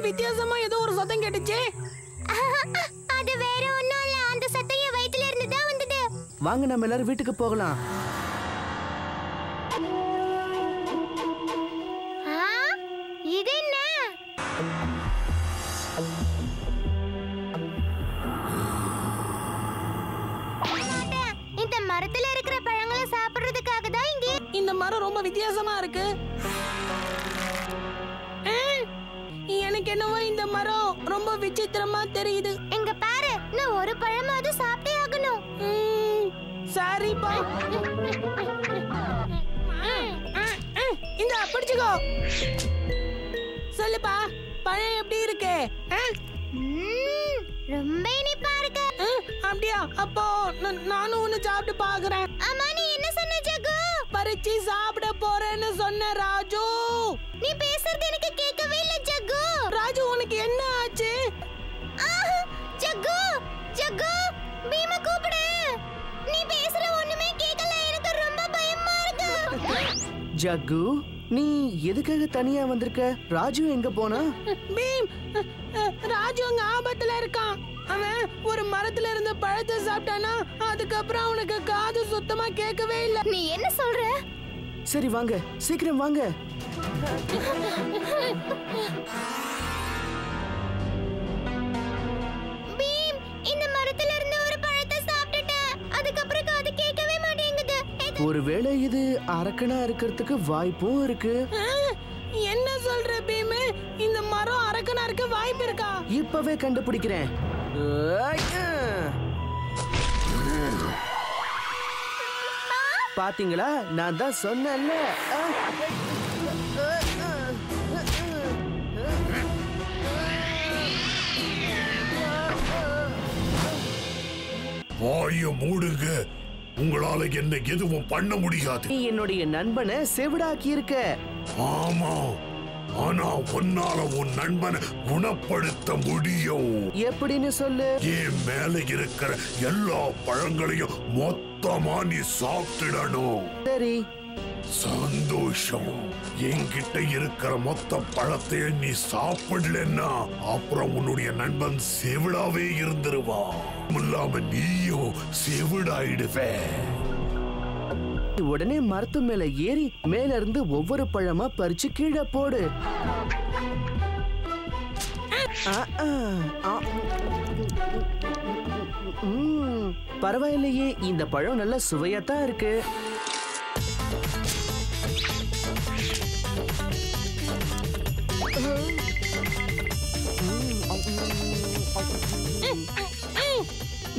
வித்தியாசமா ஏதோ ஒரு சத்தம் கேட்டுச்சு. அது வேற ஒண்ணும் இல்ல, அந்த சத்தம் என் வயித்துல இருந்து தான் வந்தது. வாங்க நம்ம எல்லாரும் வீட்டுக்கு போகலாம். இது என்ன? இந்த மரத்துல இருக்கிற பழங்களை சாப்பிடுறதுக்காக தான் இங்க. இந்த மரம் ரொம்ப வித்தியாசமா இருக்கு. எனக்கு என்னவோ இந்த மரம் ரொம்ப விசித்திரமா தெரியுது. எங்க பாரு, நான் ஒரு பழமாவது சாப்பிட்டே ஆகணும். சரிப்பா, இந்த பிடிச்சுக்கோ. சொல்லுப்பா, பழம் எப்படி இருக்கு? ரொம்ப இனிப்பா இருக்கு. அப்படியா? அப்போ நானும் ஒன்னு சாப்பிட்டு பாக்குறேன். அம்மா, நீ என்ன சொன்ன ஜகு? பறிச்சு சாப்பிட போறேன்னு சொன்ன ராஜு. நீ பேசுறது எனக்கு கேட்கவே இல்ல ஜகு. ராஜு, உனக்கு என்ன ஆச்சு? ஜகு, ஜகு, பீமா கூப்பிடு. நீ பேசுற ஒண்ணுமே கேட்கல, எனக்கு ரொம்ப பயமா இருக்கு. ஜக்கு, நீ எதுக்காக தனியா வந்திருக்க? ராஜு எங்க போனா? பீம், ராஜு அங்க ஆபத்துல இருக்கான். அவன் ஒரு மரத்துல இருந்து பழத்தை சாப்பிட்டானா, அதுக்கப்புறம் அவனுக்கு காது சுத்தமா கேட்கவே இல்ல. நீ என்ன சொல்ற? சரி வாங்க, சீக்கிரம் வாங்க. பீம், இந்த மரத்துல இருந்து ஒரு பழத்தை சாப்பிட்டுட்டேன். அதுக்கப்புறம் காது கேட்கவே மாட்டேங்குது. ஒருவேளை இது அரக்கனா இருக்கிறதுக்கு வாய்ப்பும் இருக்கு. என்ன சொல்ற பீம்? இந்த மரம் அரக்கனா இருக்க வாய்ப்பு இருக்கா? இப்பவே கண்டுபிடிக்கிறேன். பாத்தீங்களா, நான் தான் சொன்னேன்ல. வாய மூடுங்க, உங்களால என்ன எதுவும் பண்ண முடியாது. நீ என்னுடைய நண்பனை செவிடாக்கி இருக்க. ஆமா, ஆனா உன்னால உன் நண்பனை குணப்படுத்த முடியும். எப்படின்னு சொல்லு. என் மேல இருக்கிற எல்லா பழங்களையும் மொத்தமா நீ சாப்பிடணும். சரி, சந்தோஷம். என்கிட்ட இருக்கிற மொத்த பழத்தையும் நீ சாப்பிடலன்னா அப்புறம் உன்னுடைய நண்பன் செவிடாவே இருந்துருவா. இல்லாம நீயும் செவிடாயிடுவே. உடனே மரத்து மேல ஏறி மேல இருந்து ஒவ்வொரு பழமா பறிச்சு கீழே போடு. பரவாயில்லையே, இந்த பழம் நல்ல சுவையாத்தான் இருக்கு.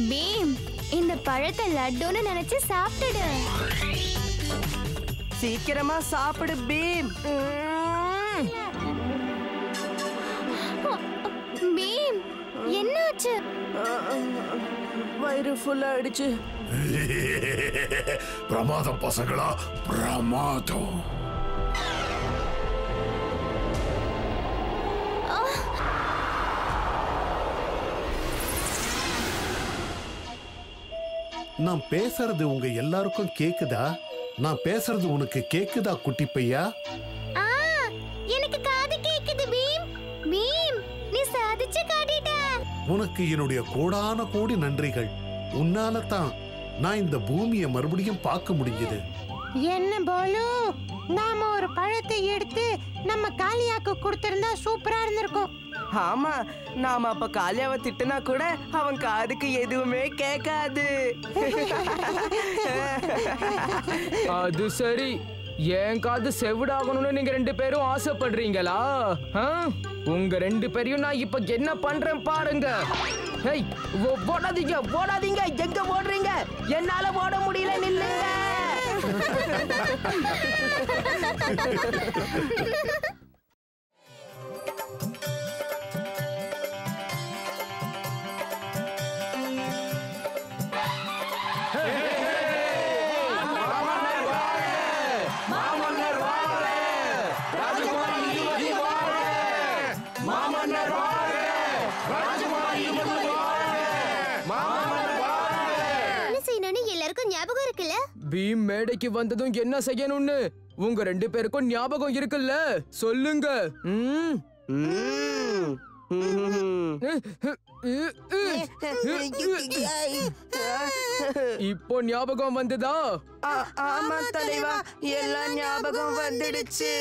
பீம், இந்த பழத்தை லட்டுன்னு நினைச்சு சாப்பிட்டுடு. சீக்கிரமா சாப்பிடு பீம். பீம், என்னாச்சு? வயிறு ஃபுல்லா ஆயிடுச்சு. பிரமாதம் பசங்களா, பிரமாதம். நான் பேசுறது உங்க எல்லாருக்கும் கேக்குதா? நான் பேசுறது உனக்கு கேக்குதா குட்டி பையா? எனக்கு காது கேக்குது பீம். பீம், நீ சாதிச்சு காட்டிட்ட. உனக்கு என்னுடைய கோடான கோடி நன்றிகள். உன்னால தான் நான் இந்த பூமியை மறுபடியும் பார்க்க முடிஞ்சது. என்ன போலு, நாம ஒரு பழத்தை எடுத்து நம்ம காளியாக்கு கொடுத்திருந்தா சூப்பரா இருந்திருக்கும். ஆமா, நாம அப்ப காளியாவை திட்டுனா கூட அவன் காதுக்கு எதுவுமே கேட்காது. அது சரி, என் காது செவிடாகணும்னு நீங்க ரெண்டு பேரும் ஆசைப்படுறீங்களா? உங்க ரெண்டு பேரையும் நான் இப்ப என்ன பண்றேன் பாருங்க. ஓடாதீங்க, ஓடாதீங்க, எங்க ஓடுறீங்க? என்னால ஓட முடியல, நில்லுங்க. ஞாபகம் இருக்குல்ல? பீம் மேடைக்கு வந்ததும் என்ன செய்யணும்னு உங்க ரெண்டு பேருக்கும் ஞாபகம் இருக்குல்ல? சொல்லுங்க. இப்போ ஞாபகம் வந்ததா? ஆமா தலைவா, எல்லாம் ஞாபகம் வந்துடுச்சு.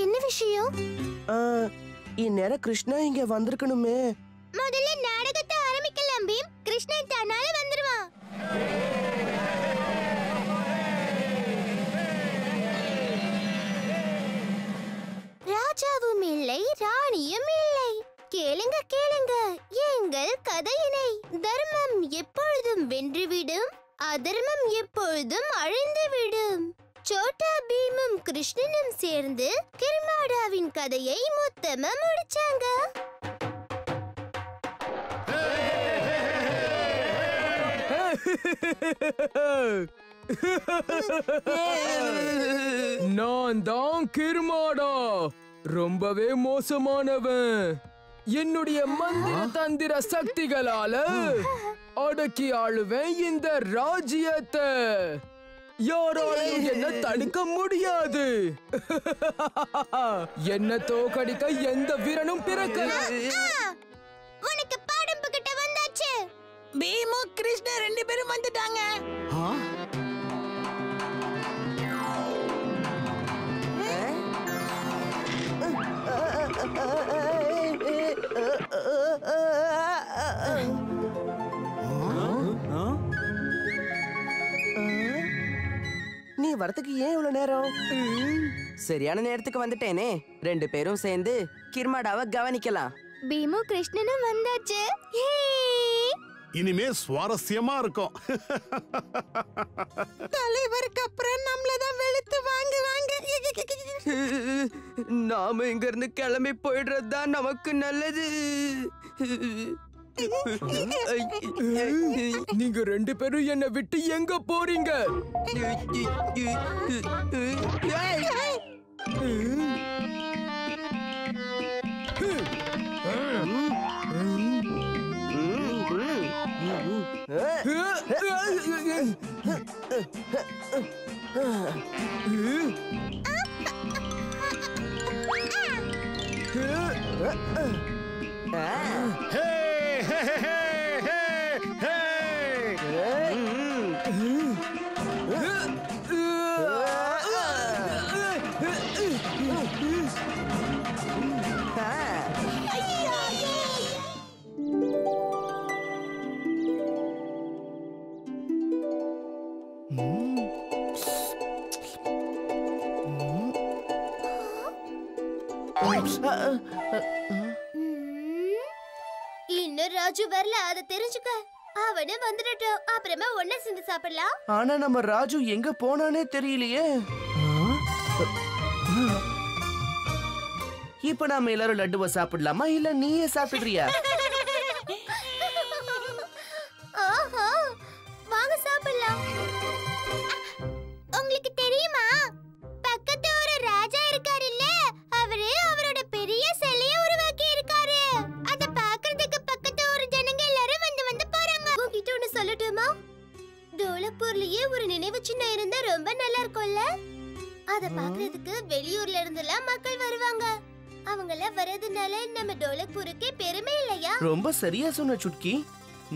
என்ன விஷயம்? இந்நேரம் கிருஷ்ணா இங்க வந்திருக்கணுமே. முதல்ல நாடகத்தை ஆரம்பிக்கலாம் பீம். கிருஷ்ணன் தன்னால வந்துருவான். ராஜாவும் இல்லை, ராணியும் இல்லை. கேளுங்க கேளுங்க எங்கள் கதையினை. தர்மம் எப்பொழுதும் வென்றுவிடும், அதர்மம் எப்பொழுதும் அழிந்துவிடும். சோட்டா பீமும் கிருஷ்ணனும் சேர்ந்து கிர்மாடாவின் கதையை மொத்தமா முடிச்சாங்க. நான் தான் கிர்மாடா, ரொம்பவே மோசமானவன். என்னுடைய மந்திர தந்திர சக்திகளால அடக்கி ஆளுவேன் இந்த ராஜ்யத்தை. யாராலையும் என்ன தடுக்க முடியாது. என்ன தோக்கடிக்க எந்த வீரனும் பிறக்கல. உனக்கு பாடம் புகட்ட வந்தாச்சு. பீமு கிருஷ்ணா 2 பேரும் வந்துட்டாங்க. நீ வரதுக்கு ஏன் இவ்வளவு நேரம்? சரியான நேரத்துக்கு வந்துட்டேனே. 2 பேரும் சேர்ந்து கிர்மாடாவை கவனிக்கலாம். பீமு கிருஷ்ணனும் வந்தாச்சு. இனிமே சுவாரஸ்யமா இருக்கும். தலைவருக்கு அப்புறம் நம்மளதான் வெளுத்து வாங்குவாங்க. நாம இங்க இருந்து கிளம்பி போயிடுறது தான் நமக்கு நல்லது. நீங்க 2 பேரும் என்ன விட்டு எங்க போறீங்க? இன்னும் ராஜு வரல, அதை தெரிஞ்சுக்க. அவனே வந்துடட்டும், அப்புறமா ஒண்ணா சேர்ந்து சாப்பிடலாம். ஆனா நம்ம ராஜு எங்க போனானே தெரியலையே. இப்ப நாம எல்லாரும் லட்டுவை சாப்பிடலாமா, இல்ல நீயே சாப்பிடுறியா? ஆஹா, வாங்க சாப்பிடலாம். உங்களுக்கு தெரியுமா, பக்கத்து ஒரு ராஜா இருக்காரு இல்ல, அவரு அவரோட பெரிய சிலைய உருவாக்கி இருக்காரு. அத பாக்குறதுக்கு பக்கத்து ஒரு ஜனங்க எல்லாரும் வந்து போறாங்க. உங்ககிட்ட ஒண்ணு சொல்லட்டுமா? டோலக்பூர்லயே ஒரு நினைவு சின்னம் இருந்தா ரொம்ப நல்லா இருக்கும்ல. அத பாக்குறதுக்கு வெளியூர்ல இருந்தெல்லாம் மக்கள் வருவாங்க. அவங்கள வரதுனால நம்ம டோலக்பூருக்கே பெருமை இல்லையா? ரொம்ப சரியா சொன்ன சுட்கி.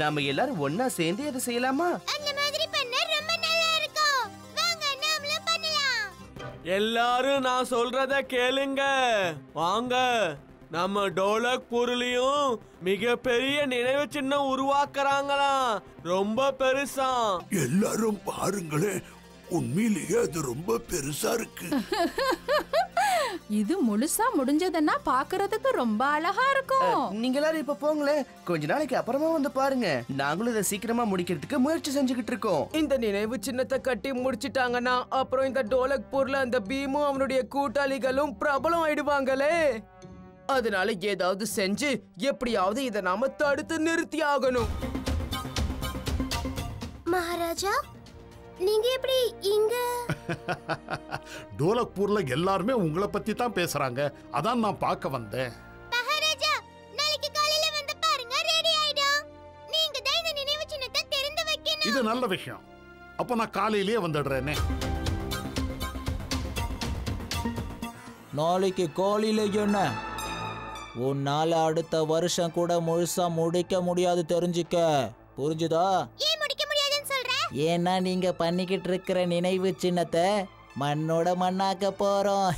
நாம எல்லாரும் ஒன்னா சேர்ந்து அதை செய்யலாமா? அந்த மாதிரி பண்ண ரொம்ப நல்லா இருக்கும். வாங்க நாமளும் பண்ணலாம். எல்லாரும் நான் சொல்றத கேளுங்க. வாங்க, நம்ம டோலக்பூர்லயும் மிகப்பெரிய நினைவு சின்னம் உருவாக்குறாங்களாம். ரொம்ப பெருசா. எல்லாரும் பாருங்களேன், உண்மையிலேயே அது ரொம்ப பெருசா இருக்கு. இது முழுசா முடிஞ்சதுன்னா பாக்குறதுக்கு ரொம்ப அழகா இருக்கும். நீங்க எல்லாரும் இப்ப போங்களேன், கொஞ்ச நாளைக்கு அப்புறமா வந்து பாருங்க. நாங்களும் இதை சீக்கிரமா முடிக்கிறதுக்கு முயற்சி செஞ்சுக்கிட்டு இருக்கோம். இந்த நினைவு சின்னத்தை கட்டி முடிச்சிட்டாங்கன்னா அப்புறம் இந்த டோலக்பூர்ல அந்த பீமும் அவனுடைய கூட்டாளிகளும் பிரபலம் ஆயிடுவாங்களே. அதனால ஏதாவது செஞ்சு எப்படியாவது இதை நாம தடுத்து நிறுத்தி ஆகணும். மகாராஜா, நீங்க எப்படி இங்க? டோலக்பூர்ல எல்லாருமே உங்களை பத்தி தான் பேசுறாங்க. அதான் நான் பார்க்க வந்தேன். மகாராஜா, நாளைக்கு காலையில வந்து பாருங்க, ரெடி ஆயிடும். நீங்க தான் இந்த நினைவு சின்னத்தை திறந்து வைக்கணும். இது நல்ல விஷயம். அப்ப நான் காலையிலேயே வந்துடுறேனே. நாளைக்கு காலையில என்ன? உன்னால அடுத்த வருஷம் கூட முழுசா முடிக்க முடியாது, தெரிஞ்சுக்க. புரிஞ்சுதா? ஏன் முடிக்க முடியாதுன்னு சொல்ற? ஏன்னா நீங்க பண்ணிக்கிட்டு இருக்கிற நினைவு சின்னத்தை மண்ணோட மண்ணாக்க போறோம்.